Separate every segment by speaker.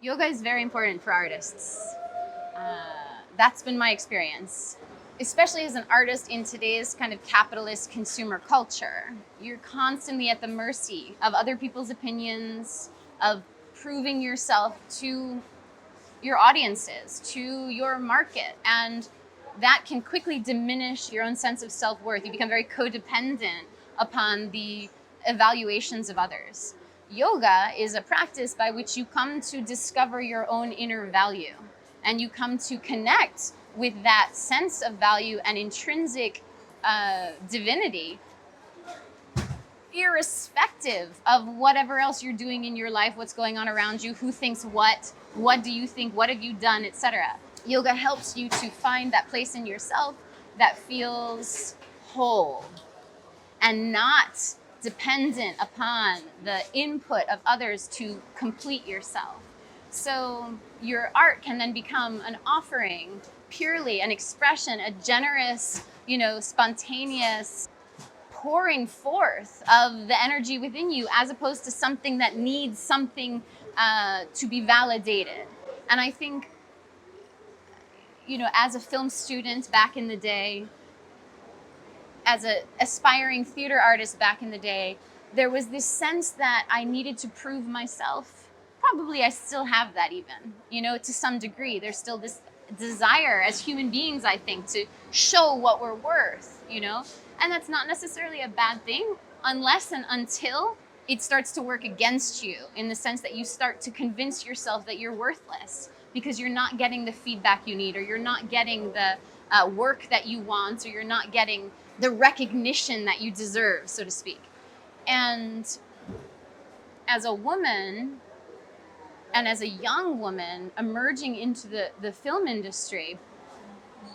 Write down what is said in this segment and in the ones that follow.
Speaker 1: Yoga is very important for artists. That's been my experience, especially as an artist in today's kind of capitalist consumer culture. You're constantly at the mercy of other people's opinions, of proving yourself to your audiences, to your market. And that can quickly diminish your own sense of self-worth. You become very codependent upon the evaluations of others. Yoga is a practice by which you come to discover your own inner value, and you come to connect with that sense of value and intrinsic divinity, irrespective of whatever else you're doing in your life, what's going on around you, who thinks what do you think, what have you done, etc. Yoga helps you to find that place in yourself that feels whole and not dependent upon the input of others to complete yourself. So your art can then become an offering, purely an expression, a generous, spontaneous pouring forth of the energy within you, as opposed to something that needs something to be validated. And I think, as a film student back in the day, as an aspiring theater artist back in the day, there was this sense that I needed to prove myself. Probably I still have that even, to some degree. There's still this desire as human beings, I think, to show what we're worth, And that's not necessarily a bad thing unless and until it starts to work against you, in the sense that you start to convince yourself that you're worthless because you're not getting the feedback you need, or you're not getting the work that you want, or you're not getting the recognition that you deserve, so to speak. And as a woman, and as a young woman emerging into the film industry,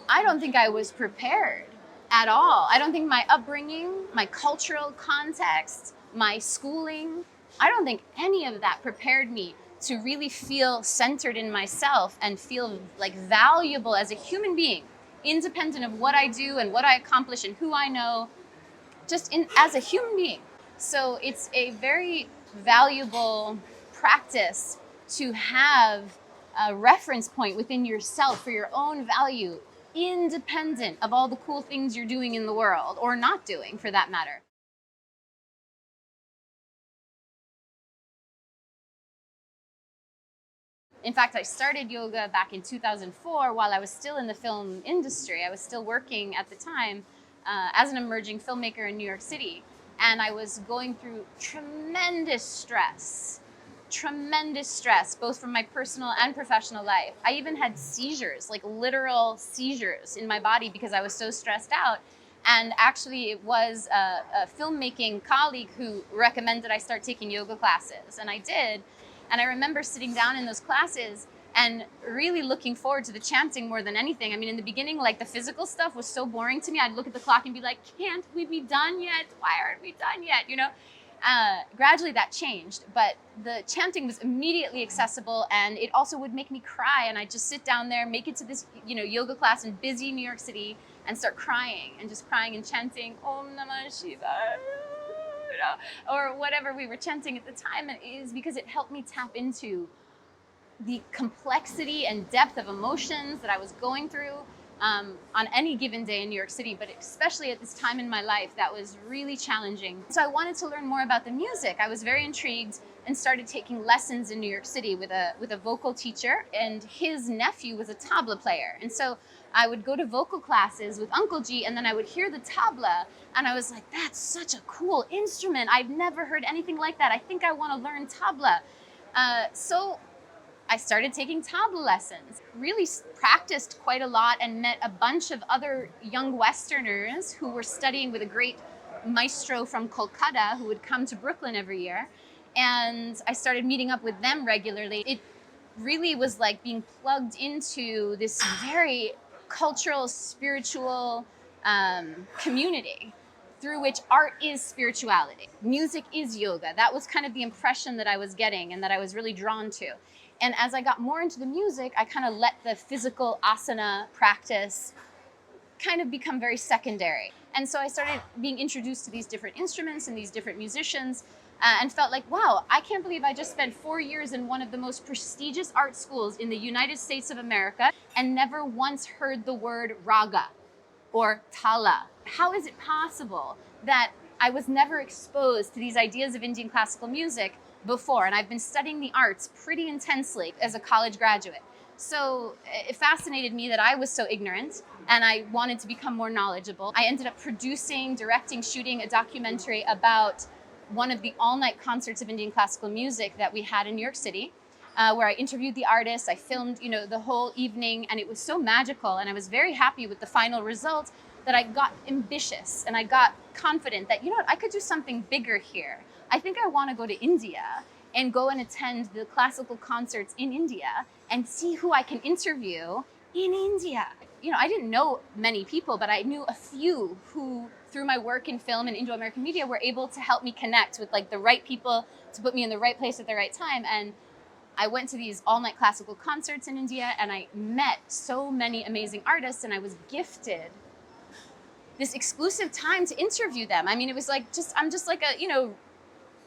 Speaker 1: I don't think I was prepared at all. I don't think my upbringing, my cultural context, my schooling, I don't think any of that prepared me to really feel centered in myself and feel like valuable as a human being, independent of what I do and what I accomplish and who I know, as a human being. So it's a very valuable practice to have a reference point within yourself for your own value, independent of all the cool things you're doing in the world, or not doing for that matter. In fact, I started yoga back in 2004 while I was still in the film industry. I was still working at the time as an emerging filmmaker in New York City. And I was going through tremendous stress, both from my personal and professional life. I even had seizures, like literal seizures in my body because I was so stressed out. And actually, it was a filmmaking colleague who recommended I start taking yoga classes, and I did. And I remember sitting down in those classes and really looking forward to the chanting more than anything. I mean, in the beginning, like the physical stuff was so boring to me. I'd look at the clock and be like, can't we be done yet? Why aren't we done yet? Gradually that changed, but the chanting was immediately accessible, and it also would make me cry. And I'd just sit down there, make it to this, yoga class in busy New York City, and start crying and chanting Om Namah Shivaya, or whatever we were chanting at the time. And it is because it helped me tap into the complexity and depth of emotions that I was going through on any given day in New York City, but especially at this time in my life, that was really challenging. So I wanted to learn more about the music. I was very intrigued and started taking lessons in New York City with a vocal teacher, and his nephew was a tabla player. And so I would go to vocal classes with Uncle G, and then I would hear the tabla, and I was like, that's such a cool instrument. I've never heard anything like that. I think I want to learn tabla. So I started taking tabla lessons, really practiced quite a lot, and met a bunch of other young Westerners who were studying with a great maestro from Kolkata who would come to Brooklyn every year. And I started meeting up with them regularly. It really was like being plugged into this very cultural, spiritual community through which art is spirituality. Music is yoga. That was kind of the impression that I was getting and that I was really drawn to. And as I got more into the music, I kind of let the physical asana practice kind of become very secondary. And so I started being introduced to these different instruments and these different musicians. and felt like, wow, I can't believe I just spent 4 years in one of the most prestigious art schools in the United States of America and never once heard the word raga or tala. How is it possible that I was never exposed to these ideas of Indian classical music before? And I've been studying the arts pretty intensely as a college graduate. So it fascinated me that I was so ignorant and I wanted to become more knowledgeable. I ended up producing, directing, shooting a documentary about one of the all-night concerts of Indian classical music that we had in New York City, where I interviewed the artists. I filmed, the whole evening, and it was so magical. And I was very happy with the final result that I got ambitious and I got confident that, I could do something bigger here. I think I want to go to India and go and attend the classical concerts in India and see who I can interview in India. I didn't know many people, but I knew a few who, through my work in film and Indo-American media, were able to help me connect with the right people to put me in the right place at the right time. And I went to these all-night classical concerts in India and I met so many amazing artists, and I was gifted this exclusive time to interview them. I mean, it was I'm just like a,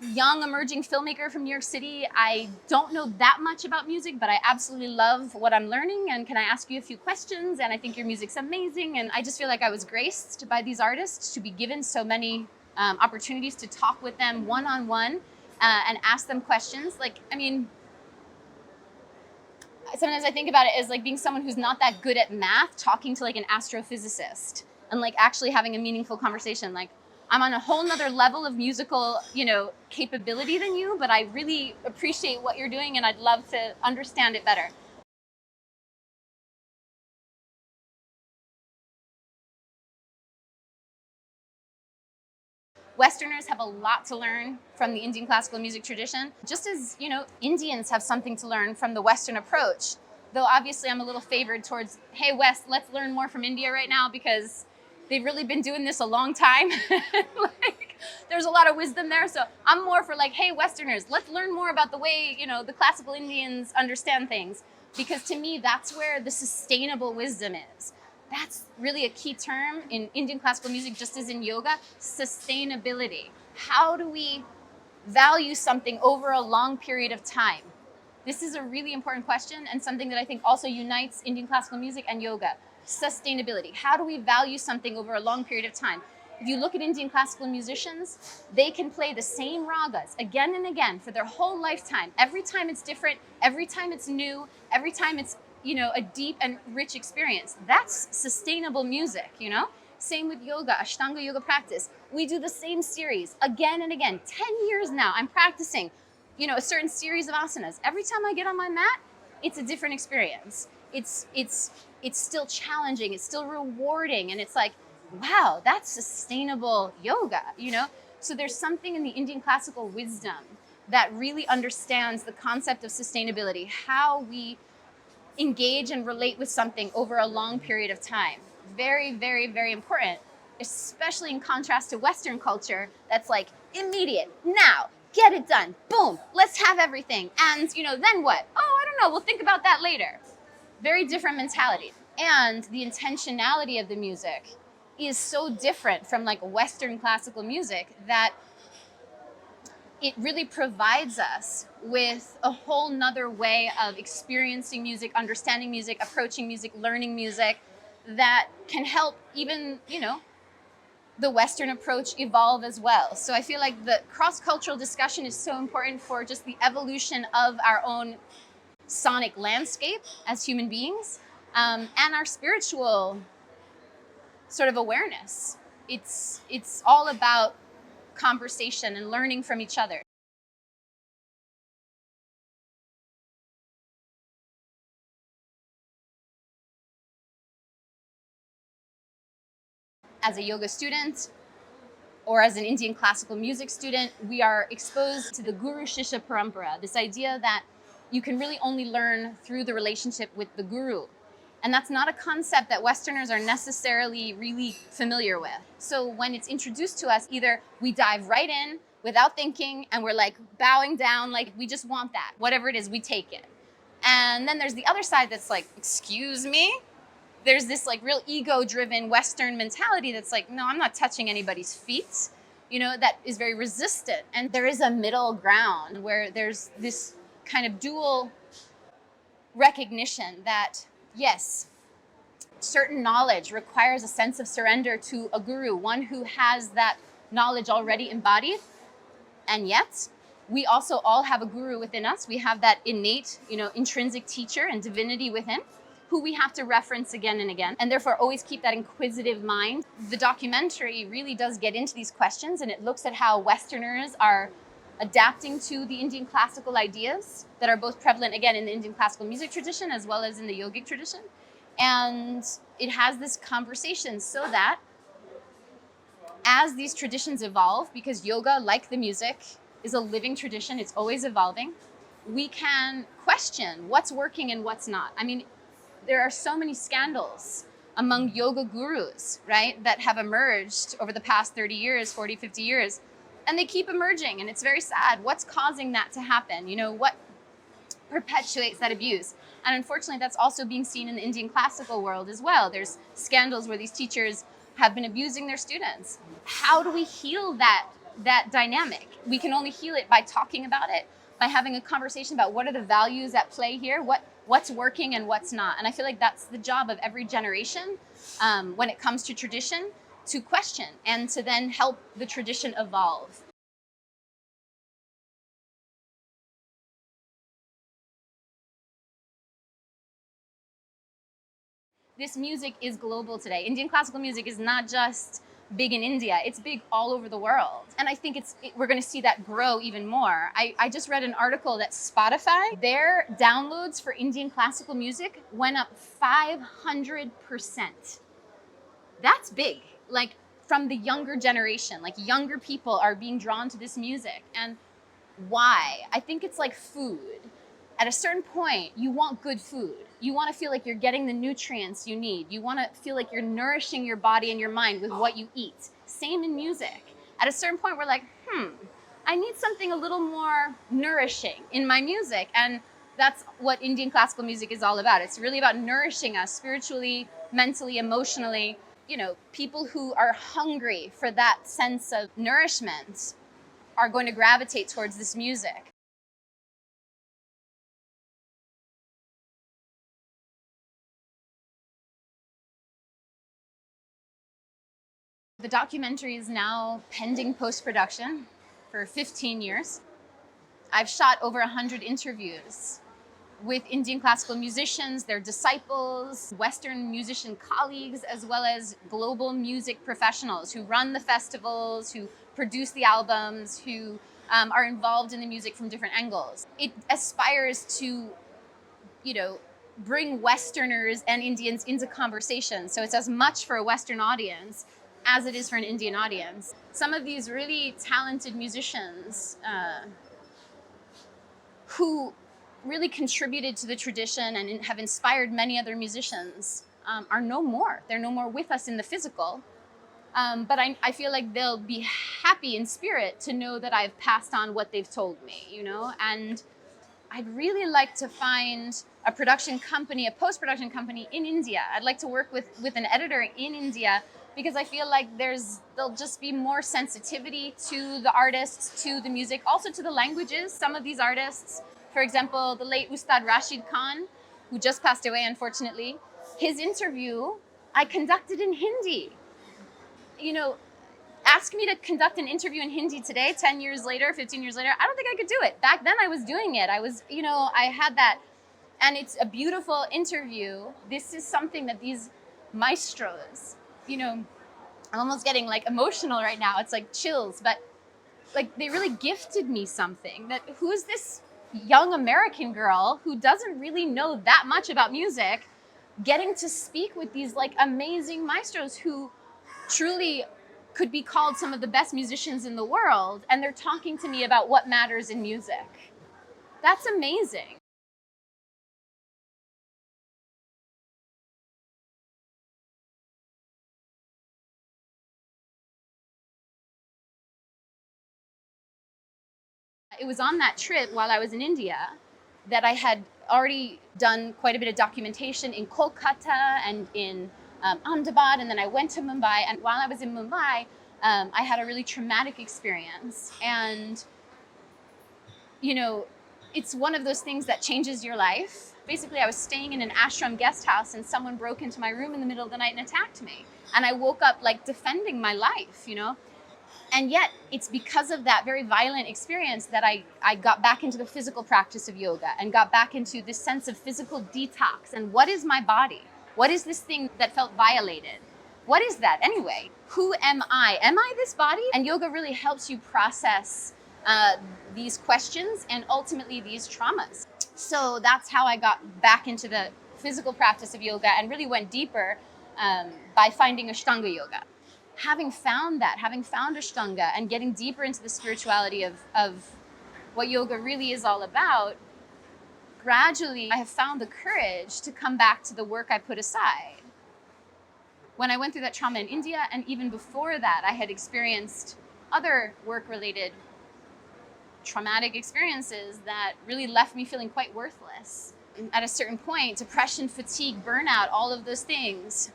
Speaker 1: young emerging filmmaker from New York City. I don't know that much about music, but I absolutely love what I'm learning. And can I ask you a few questions? And I think your music's amazing. And I just feel like I was graced by these artists to be given so many opportunities to talk with them one-on-one and ask them questions. Sometimes I think about it as being someone who's not that good at math, talking to an astrophysicist and actually having a meaningful conversation. I'm on a whole nother level of musical, capability than you, but I really appreciate what you're doing and I'd love to understand it better. Westerners have a lot to learn from the Indian classical music tradition, just as, Indians have something to learn from the Western approach. Though obviously I'm a little favored towards, hey, West, let's learn more from India right now because they've really been doing this a long time. There's a lot of wisdom there. So I'm more for hey, Westerners, let's learn more about the way, the classical Indians understand things. Because to me, that's where the sustainable wisdom is. That's really a key term in Indian classical music, just as in yoga, sustainability. How do we value something over a long period of time? This is a really important question and something that I think also unites Indian classical music and yoga. Sustainability. How do we value something over a long period of time? If you look at Indian classical musicians, they can play the same ragas again and again for their whole lifetime. Every time it's different, every time it's new, every time it's a deep and rich experience. That's sustainable music, Same with yoga, Ashtanga yoga practice. We do the same series again and again. 10 years now, I'm practicing, a certain series of asanas. Every time I get on my mat, it's a different experience. It's still challenging, it's still rewarding, and it's wow, that's sustainable yoga, So there's something in the Indian classical wisdom that really understands the concept of sustainability, how we engage and relate with something over a long period of time. Very, very, very important, especially in contrast to Western culture that's immediate, now, get it done, boom, let's have everything. And, then what? Oh, I don't know, we'll think about that later. Very different mentality. And the intentionality of the music is so different from Western classical music that it really provides us with a whole nother way of experiencing music, understanding music, approaching music, learning music that can help even, the Western approach evolve as well. So I feel like the cross-cultural discussion is so important for just the evolution of our own sonic landscape as human beings, and our spiritual sort of awareness. It's all about conversation and learning from each other. As a yoga student or as an Indian classical music student, we are exposed to the Guru-Shishya parampara, this idea that you can really only learn through the relationship with the guru. And that's not a concept that Westerners are necessarily really familiar with. So when it's introduced to us, either we dive right in without thinking and we're bowing down, we just want that. Whatever it is, we take it. And then there's the other side that's excuse me? There's this real ego-driven Western mentality that's no, I'm not touching anybody's feet. that is very resistant. And there is a middle ground where there's this kind of dual recognition that, yes, certain knowledge requires a sense of surrender to a guru, one who has that knowledge already embodied. And yet, we also all have a guru within us. We have that innate, intrinsic teacher and divinity within, who we have to reference again and again, and therefore always keep that inquisitive mind. The documentary really does get into these questions, and it looks at how Westerners are adapting to the Indian classical ideas that are both prevalent, again, in the Indian classical music tradition as well as in the yogic tradition. And it has this conversation so that as these traditions evolve, because yoga, like the music, is a living tradition, it's always evolving, we can question what's working and what's not. I mean, there are so many scandals among yoga gurus, right, that have emerged over the past 30 years, 40, 50 years, and they keep emerging, and it's very sad. What's causing that to happen? What perpetuates that abuse? And unfortunately, that's also being seen in the Indian classical world as well. There's scandals where these teachers have been abusing their students. How do we heal that dynamic? We can only heal it by talking about it, by having a conversation about what are the values at play here, what's working and what's not. And I feel like that's the job of every generation when it comes to tradition, to question and to then help the tradition evolve. This music is global today. Indian classical music is not just big in India, it's big all over the world. And I think we're gonna see that grow even more. I just read an article that Spotify, their downloads for Indian classical music went up 500%. That's big. Like, from the younger generation, like younger people are being drawn to this music. And why? I think it's like food. At a certain point, you want good food. You want to feel like you're getting the nutrients you need. You want to feel like you're nourishing your body and your mind with what you eat. Same in music. At a certain point, we're like, I need something a little more nourishing in my music. And that's what Indian classical music is all about. It's really about nourishing us spiritually, mentally, emotionally. People who are hungry for that sense of nourishment are going to gravitate towards this music. The documentary is now pending post-production for 15 years. I've shot over 100 interviews with Indian classical musicians, their disciples, Western musician colleagues, as well as global music professionals who run the festivals, who produce the albums, who are involved in the music from different angles. It aspires to, bring Westerners and Indians into conversation. So it's as much for a Western audience as it is for an Indian audience. Some of these really talented musicians who really contributed to the tradition and have inspired many other musicians are no more. They're no more with us in the physical. But I feel like they'll be happy in spirit to know that I've passed on what they've told me, and I'd really like to find a production company, a post-production company in India. I'd like to work with an editor in India, because I feel like there'll just be more sensitivity to the artists, to the music, also to the languages. Some of these artists, for example, the late Ustad Rashid Khan, who just passed away, unfortunately, his interview I conducted in Hindi. Ask me to conduct an interview in Hindi today, 10 years later, 15 years later, I don't think I could do it. Back then I was doing it. I had that, and it's a beautiful interview. This is something that these maestros, I'm almost getting like emotional right now. It's like chills, but like they really gifted me something. That who's this young American girl who doesn't really know that much about music, getting to speak with these like amazing maestros who truly could be called some of the best musicians in the world, and they're talking to me about what matters in music. That's amazing. It was on that trip while I was in India that I had already done quite a bit of documentation in Kolkata and in Ahmedabad, and then I went to Mumbai. And while I was in Mumbai, I had a really traumatic experience, and you know, it's one of those things that changes your life. Basically, I was staying in an ashram guest house and someone broke into my room in the middle of the night and attacked me. And I woke up like defending my life, you know? And yet it's because of that very violent experience that I got back into the physical practice of yoga and got back into this sense of physical detox. And what is my body? What is this thing that felt violated? What is that anyway? Who am I? Am I this body? And yoga really helps you process these questions and ultimately these traumas. So that's how I got back into the physical practice of yoga and really went deeper by finding Ashtanga yoga. Having found that, having found Ashtanga and getting deeper into the spirituality of what yoga really is all about, gradually I have found the courage to come back to the work I put aside. When I went through that trauma in India, and even before that, I had experienced other work-related traumatic experiences that really left me feeling quite worthless. At a certain point, depression, fatigue, burnout, all of those things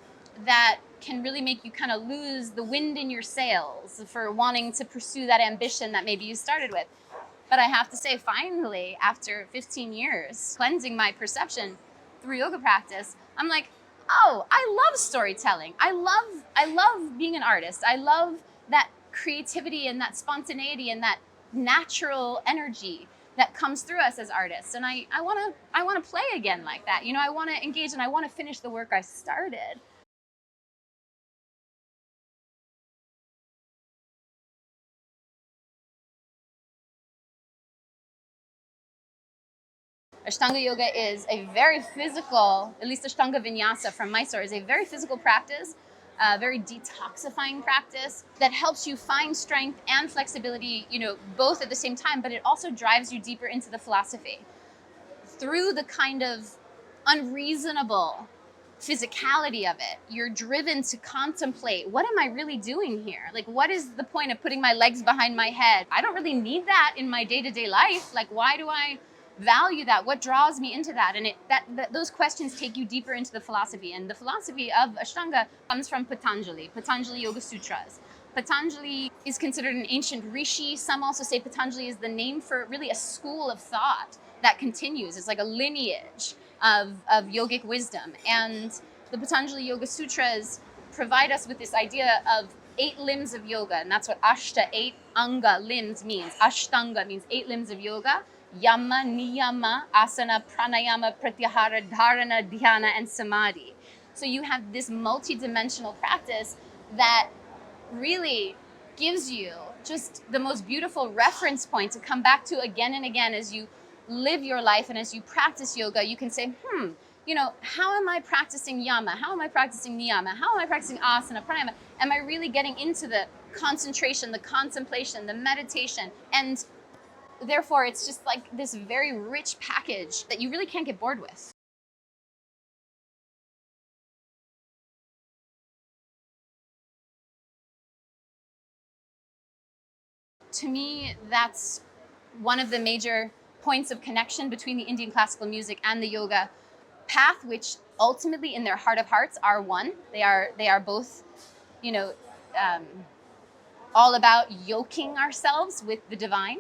Speaker 1: that can really make you kind of lose the wind in your sails for wanting to pursue that ambition that maybe you started with. But I have to say, finally, after 15 years cleansing my perception through yoga practice, I'm like, oh, I love storytelling. I love being an artist. I love that creativity and that spontaneity and that natural energy that comes through us as artists. And I want to play again like that. You know, I want to engage and I want to finish the work I started. Ashtanga yoga is a very physical, at least Ashtanga vinyasa from Mysore is a very physical practice, a very detoxifying practice that helps you find strength and flexibility, you know, both at the same time, but it also drives you deeper into the philosophy through the kind of unreasonable physicality of it. You're driven to contemplate, what am I really doing here? Like, what is the point of putting my legs behind my head? I don't really need that in my day-to-day life. Like, why do I value that? What draws me into that? And those questions take you deeper into the philosophy. And the philosophy of Ashtanga comes from Patanjali Yoga Sutras. Patanjali is considered an ancient rishi. Some also say Patanjali is the name for really a school of thought that continues. It's like a lineage of yogic wisdom. And the Patanjali Yoga Sutras provide us with this idea of 8 limbs of yoga. And that's what Ashta, 8 anga, limbs means. Ashtanga means 8 limbs of yoga. Yama, niyama, asana, pranayama, pratyahara, dharana, dhyana, and samadhi. So you have this multi-dimensional practice that really gives you just the most beautiful reference point to come back to again and again as you live your life and as you practice yoga. You can say, you know, how am I practicing yama? How am I practicing niyama? How am I practicing asana, pranayama? Am I really getting into the concentration, the contemplation, the meditation? And therefore, it's just like this very rich package that you really can't get bored with. To me, that's one of the major points of connection between the Indian classical music and the yoga path, which ultimately in their heart of hearts are one. They are both, you know, all about yoking ourselves with the divine,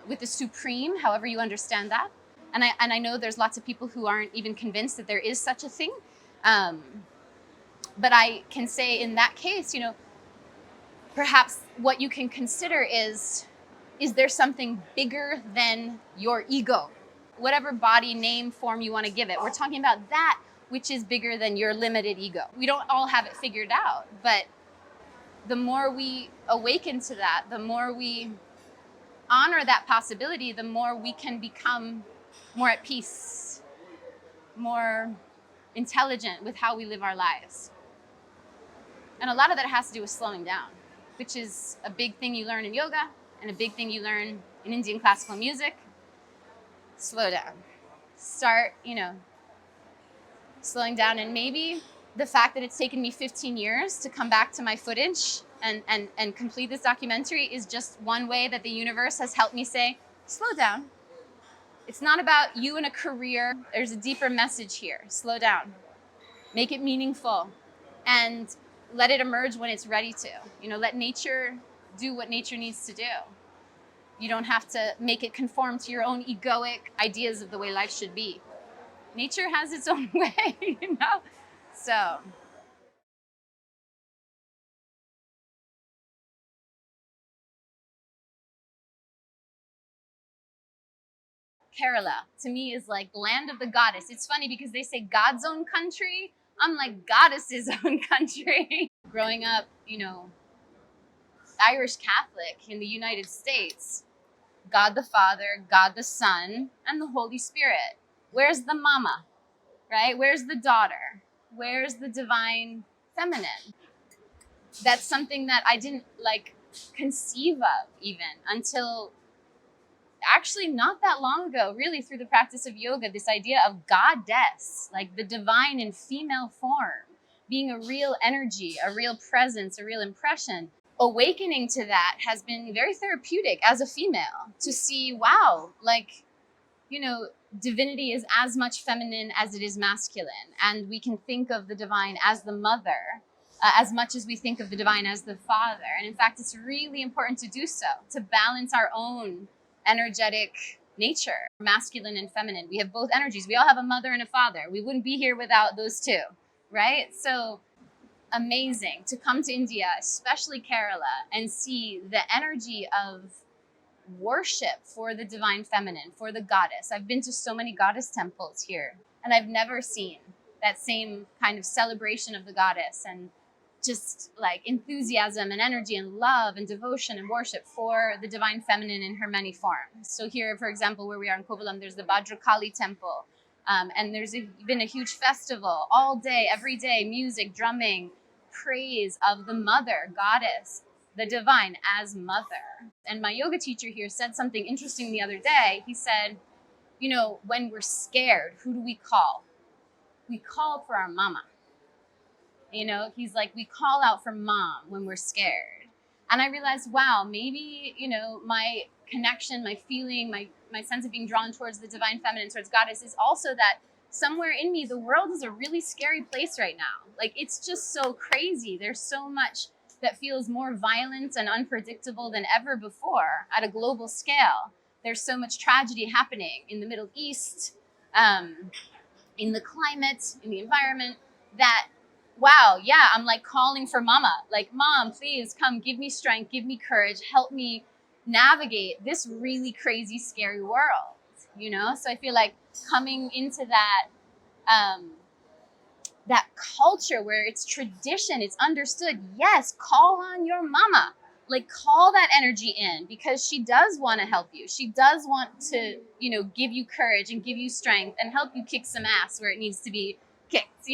Speaker 1: with the supreme, however you understand that. And I know there's lots of people who aren't even convinced that there is such a thing. But I can say in that case, you know, perhaps what you can consider is there something bigger than your ego? Whatever body, name, form you want to give it. We're talking about that which is bigger than your limited ego. We don't all have it figured out, but the more we awaken to that, the more we honor that possibility, the more we can become more at peace, more intelligent with how we live our lives. And a lot of that has to do with slowing down, which is a big thing you learn in yoga and a big thing you learn in Indian classical music. Slow down. Start, you know, slowing down. And maybe the fact that it's taken me 15 years to come back to my footage and complete this documentary is just one way that the universe has helped me say, slow down. It's not about you and a career. There's a deeper message here. Slow down. Make it meaningful. And let it emerge when it's ready to. Let nature do what nature needs to do. You don't have to make it conform to your own egoic ideas of the way life should be. Nature has its own way. So Kerala to me is like land of the goddess. It's funny because they say God's own country. I'm like goddess's own country. Growing up, Irish Catholic in the United States, God the Father, God the Son, and the Holy Spirit. Where's the mama, right? Where's the daughter? Where's the divine feminine? That's something that I didn't conceive of even until actually not that long ago, really through the practice of yoga, this idea of goddess, like the divine in female form, being a real energy, a real presence, a real impression. Awakening to that has been very therapeutic as a female to see, wow, divinity is as much feminine as it is masculine. And we can think of the divine as the mother as much as we think of the divine as the father. And in fact, it's really important to do so, to balance our own energetic nature, masculine and feminine. We have both energies. We all have a mother and a father. We wouldn't be here without those two, right? So amazing to come to India, especially Kerala, and see the energy of worship for the divine feminine, for the goddess. I've been to so many goddess temples here, and I've never seen that same kind of celebration of the goddess and just like enthusiasm and energy and love and devotion and worship for the divine feminine in her many forms. So here, for example, where we are in Kovalam, there's the Bhadrakali temple. And there's been a huge festival all day, every day, music, drumming, praise of the mother, goddess, the divine as mother. And my yoga teacher here said something interesting the other day. He said, when we're scared, who do we call? We call for our mama. He's like, we call out for mom when we're scared. And I realized, wow, maybe, my connection, my feeling, my sense of being drawn towards the divine feminine, towards goddess, is also that somewhere in me, the world is a really scary place right now. Like, it's just so crazy. There's so much that feels more violent and unpredictable than ever before at a global scale. There's so much tragedy happening in the Middle East, in the climate, in the environment, that, wow, yeah, I'm like calling for mama. Like, mom, please come, give me strength, give me courage, help me navigate this really crazy, scary world, So I feel like coming into that culture where it's tradition, it's understood, yes, call on your mama. Like, call that energy in, because she does want to help you. She does want to, give you courage and give you strength and help you kick some ass where it needs to be kicked,